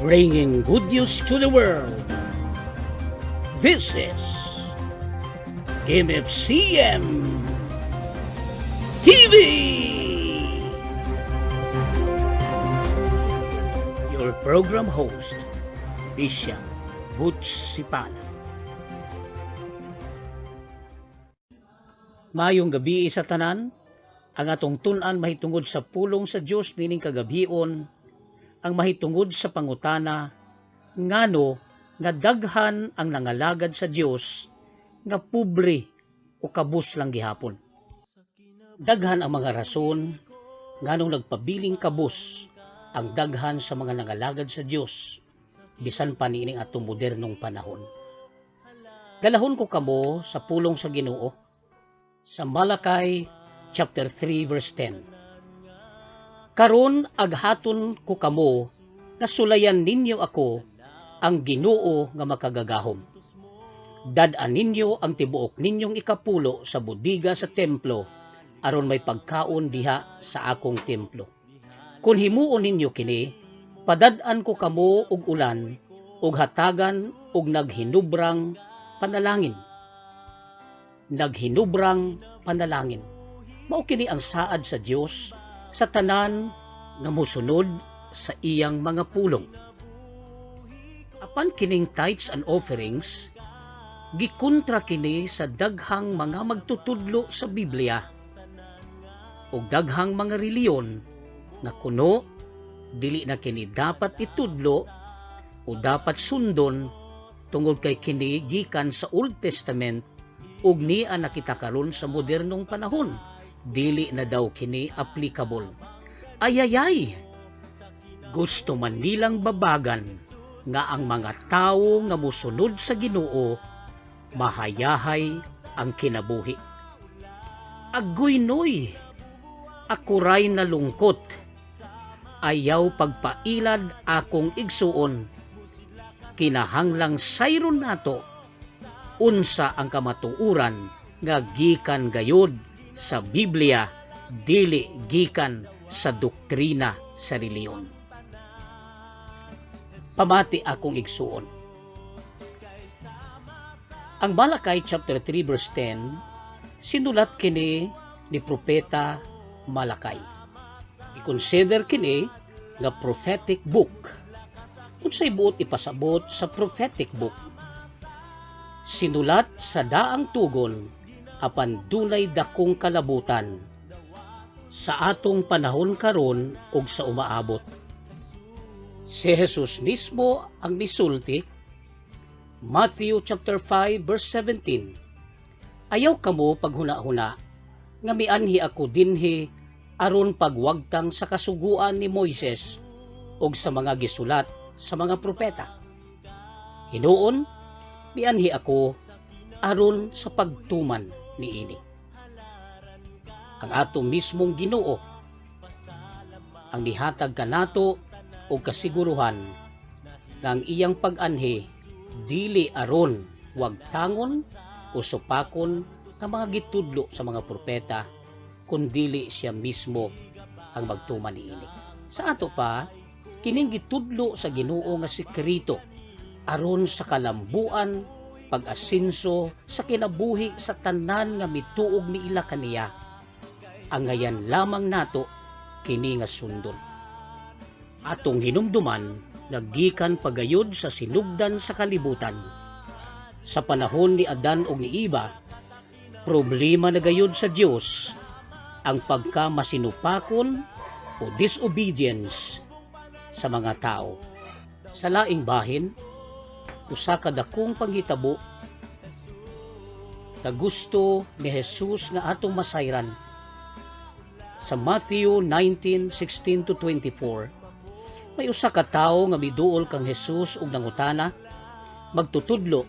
bringing good news to the world. This is MFCM TV. Your program host, Bishop Butch Sipala. Mayong gabi sa tanan, ang atong tun-an mahitungod sa pulong sa Dios nining kagabion, ang mahitungod sa pangutana ngano nga daghan ang nangalagad sa Dios nga pobre o kabus lang gihapon. Daghan ang mga rason nganong nagpabiling kabus ang daghan sa mga nangalagad sa Dios bisan pa niining atong modernong panahon. Dalahon ko kamo sa pulong sa Ginoo sa Malakay chapter 3 verse 10. Karon aghaton ko kamo nga sulayan ninyo ako ang Ginoo nga makagagahom. Dad-an ninyo ang tibuok ninyong ikapulo sa budiga sa templo aron may pagkaon diha sa akong templo. Kung himuon ninyo kini, padad-an ko kamo og ulan ug hatagan og naghinubrang panalangin. Naghinubrang panalangin. Mao kini ang saad sa Dios sa tanan nga mosunod sa iyang mga pulong. Apan kining tithes and offerings, gikontra kini sa daghang mga magtutudlo sa Biblia ug daghang mga reliyon nga kuno dili na kini dapat itudlo o dapat sundon tungod kay kini gikan sa Old Testament ug niya nakita karon sa modernong panahon, dili na daw kini applicable. Ayayay! Gusto man nilang babagan nga ang mga tawo nga mosunod sa Ginoo mahayahay ang kinabuhi. Agoy noy! Akuray na lungkot. Ayaw pagpailad akong igsuon. Kinahanglang sayron nato unsa ang kamatuuran nga gikan gayud sa Biblia, dili gikan sa doktrina sa reliyon. Pamati akong igsuon. Ang Malakay chapter 3 verse 10 sinulat kini ni propeta Malakay. I-consider kini nga prophetic book. Unsay buot ipasabot sa prophetic book? Sinulat sa daang tugon apan dunay dakong kalabutan sa atong panahon karon ug sa umaabot. Si Jesus mismo ang misulti. Matthew chapter 5 verse 17. Ayaw kamo paghuna-huna nga mianhi ako dinhi aron pagwagtang sa kasuguan ni Moises ug sa mga gisulat sa mga propeta. Hinuon mianhi ako aron sa pagtuman niini. Ang ato mismong Ginoo ang nihatag kanato og kasiguruhan nga ang iyang pag-anhi dili aron wagtangon o supakon nga mga gitudlo sa mga propeta, kundili siya mismo ang magtuman niini. Sa ato pa, kining gitudlo sa Ginoo nga sekreto aron sa kalambuan, pag-asinso sa kinabuhi sa tanan nga mituog ni ila kaniya. Ang ngayan lamang nato kini nga sundon. Atong hinumduman naggikan pagayod sa sinugdan sa kalibutan. Sa panahon ni Adan ug ni Eva, problema na gayod sa Dios ang pagkamasinupakon o disobedience sa mga tao. Sa laing bahin, usa ka dakong panghitabo na gusto ni Jesus nga atong masayran. Sa Matthew 19:16-24, may usa ka tawo nga miduol kang Jesus ug nangutana, magtutudlo,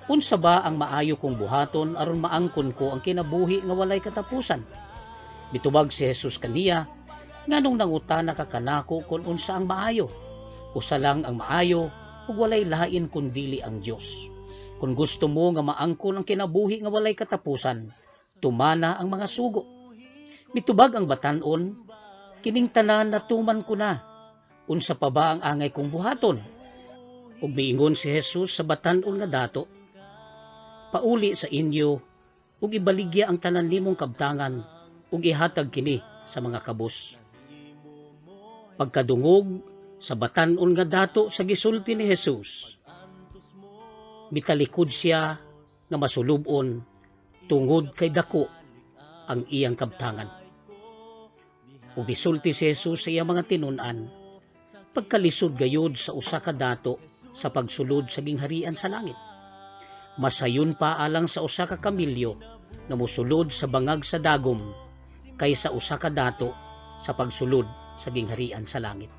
unsa ba ang maayo kong buhaton aron maangkon ko ang kinabuhi nga walay katapusan? Mitubag si Jesus kaniya, nganong nangutana ka kanako kung unsa ang maayo? Usa lang ang maayo ug walay lain kundili ang Dios. Kung gusto mo nga maangkon ang kinabuhi nga walay katapusan, tumana ang mga sugo. Mitubag ang batan-on, kining tanan natuman ko na. Unsa pa ba ang angay kong buhaton? ug miingon si Jesus sa batan-on nga dato, pauli sa inyo ug ibaligya ang tanan nimong kabtangan ug ihatag kini sa mga kabus. Pagkadungog sa batan-on nga dato sa gisulti ni Jesus, mitalikod siya nga masulubon tungod kay dako ang iyang kabtangan. Ug bisulti si Jesus sa iyang mga tinun-an, pagkalisod gayud sa usa ka dato sa pagsulod sa gingharian sa langit. Masayon pa alang sa usa ka kamilyo nga mosulod sa bangag sa dagom kaysa usa ka dato sa pagsulod sa gingharian sa langit.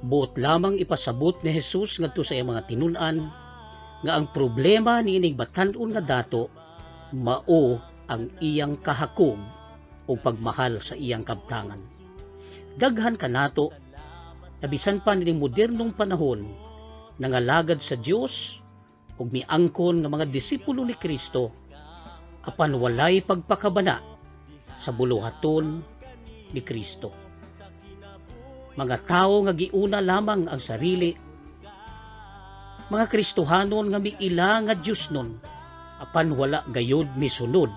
Buot lamang ipasabot ni Jesus ngadto sa iyang mga tinun-an nga ang problema niining batan-on nga dato mao ang iyang kahakog o pagmahal sa iyang kabtangan. Daghan kanato na bisan pa nining modernong panahon nangalagad sa Dios ug miangkon nga mga disipulo ni Kristo apan walay pagpakabana sa buluhaton ni Kristo. Mga tao nga giuna lamang ang sarili, mga Kristohanon nga miila nga Diosnon apan wala gayud misunod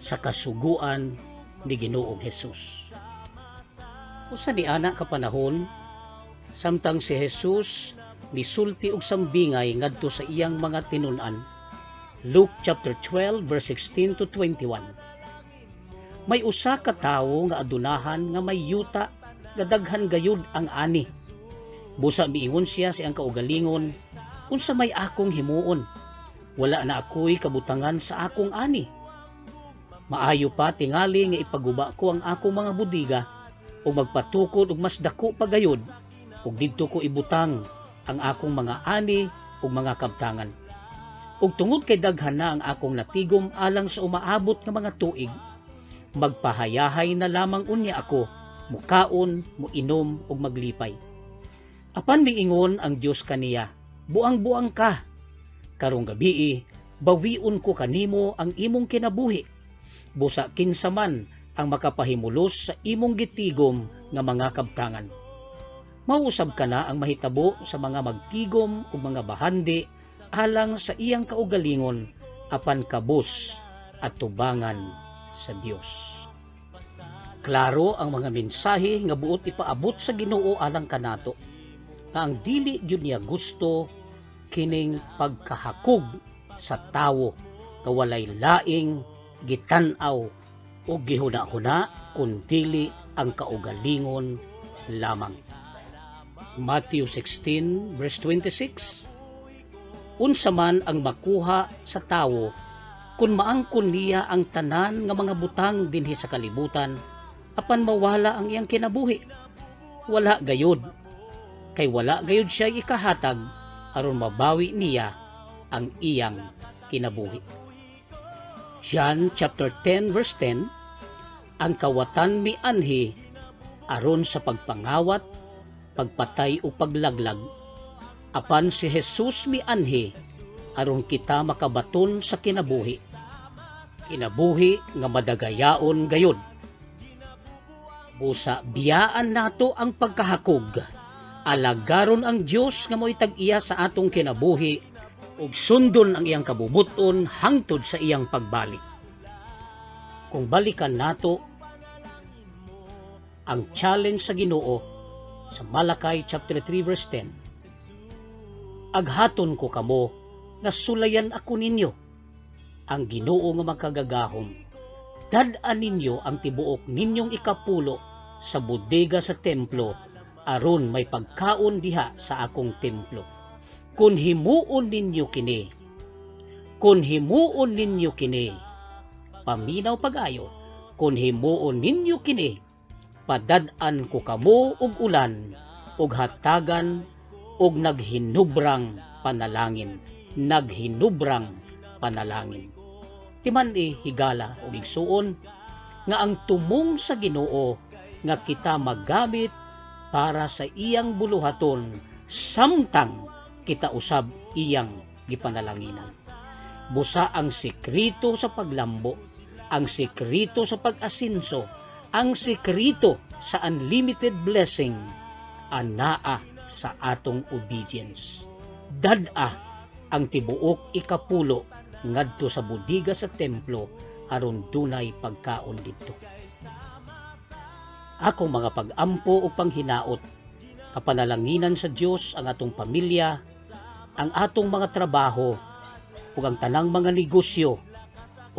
sa kasuguan ni Ginoong Hesus. Usa ni ana ka panahon samtang si Jesus misulti og sambingay ngadto sa iyang mga tinun-an. Luke chapter 12 verse 16 to 21. May usa ka tawo nga adunahan nga may yuta nga daghan gayud ang ani. Busa miingon siya sa iyang kaugalingon, unsa may akong himuon? Wala na ako'y kabutangan sa akong ani. Maayo pa tingali nga ipaguba ko ang akong mga budiga o magpatukod og mas dako pa gayud ug didto ko ibutang ang akong mga ani ug mga kabtangan. Ug tungod kay daghan na ang akong natigom alang sa umaabot nga mga tuig, magpahayahay na lamang unya ako, mukaon, muinom ug maglipay. Apan miingon ang Dios kaniya, buang-buang ka. Karong gabii, bawiun ko kanimo ang imong kinabuhi. Busa kinsa man ang makapahimulos sa imong gitigom nga mga kabtangan. Mausab ka na ang mahitabo sa mga magtigom ug mga bahandi alang sa iyang kaugalingon apan kabus at tubangan sa Dios. Klaro ang mga mensahe nga buot ipaabot sa Ginoo alang kanato, nga ang dili gyud niya gusto kining pagkahakog sa tawo nga walay laing gitan-aw o gihuna-huna kundili ang kaugalingon lamang. Matthew 16 verse 26. Unsa man ang makuha sa tawo kun maangkon niya ang tanan nga mga butang dinhi sa kalibutan apan mawala ang iyang kinabuhi? Wala gayud, kay wala gayud siya ikahatag aron mabawi niya ang iyang kinabuhi. John chapter 10 verse 10. Ang kawatan mianhi aron sa pagpangawat, pagpatay o paglaglag, apan si Jesus mianhi aron kita makabaton sa kinabuhi. Kinabuhi nga madagayaon gayud. Busa biyaan nato ang pagkahakog. Alagaron ang Dios nga mo'y tag-iya sa atong kinabuhi ug sundon ang iyang kabubuton hangtod sa iyang pagbalik. Kung balikan nato ang challenge sa Ginoo sa Malakay chapter 3 verse 10. Aghaton ko kamo nga sulayan ako ninyo. Ang Ginoo nga magkagagahom, dad-an ninyo ang tibuok ninyong ikapulo sa bodega sa templo aron may pagkaon diha sa akong templo. Kun himuon ninyo kini, paminaw pag-ayo, kun himuon ninyo kini, padad-an ko kamo og ulan, og hatagan, og naghinubrang panalangin. Timan higala og igsuon nga ang tumong sa Ginoo nga kita magamit para sa iyang buluhaton samtang kita usab iyang gipanalanginan. Busa ang sekreto sa paglambo, ang sekreto sa pag-asinso, ang sekreto sa unlimited blessing anaa sa atong obedience. Dad-a ang tibuok ikapulo ngadto sa budiga sa templo aron dunay pagkaon didto. Akong mga pag-ampo o panghinaot, kapanalanginan sa Dios ang atong pamilya, ang atong mga trabaho, ug ang tanang mga negosyo,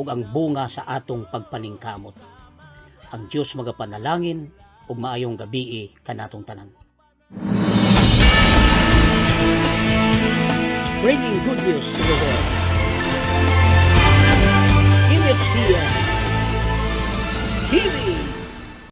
ug ang bunga sa atong pagpaningkamot. Ang Dios magapanalangin ug maayong gabii kanatong tanan. Bringing good news to the world. MFCN TV.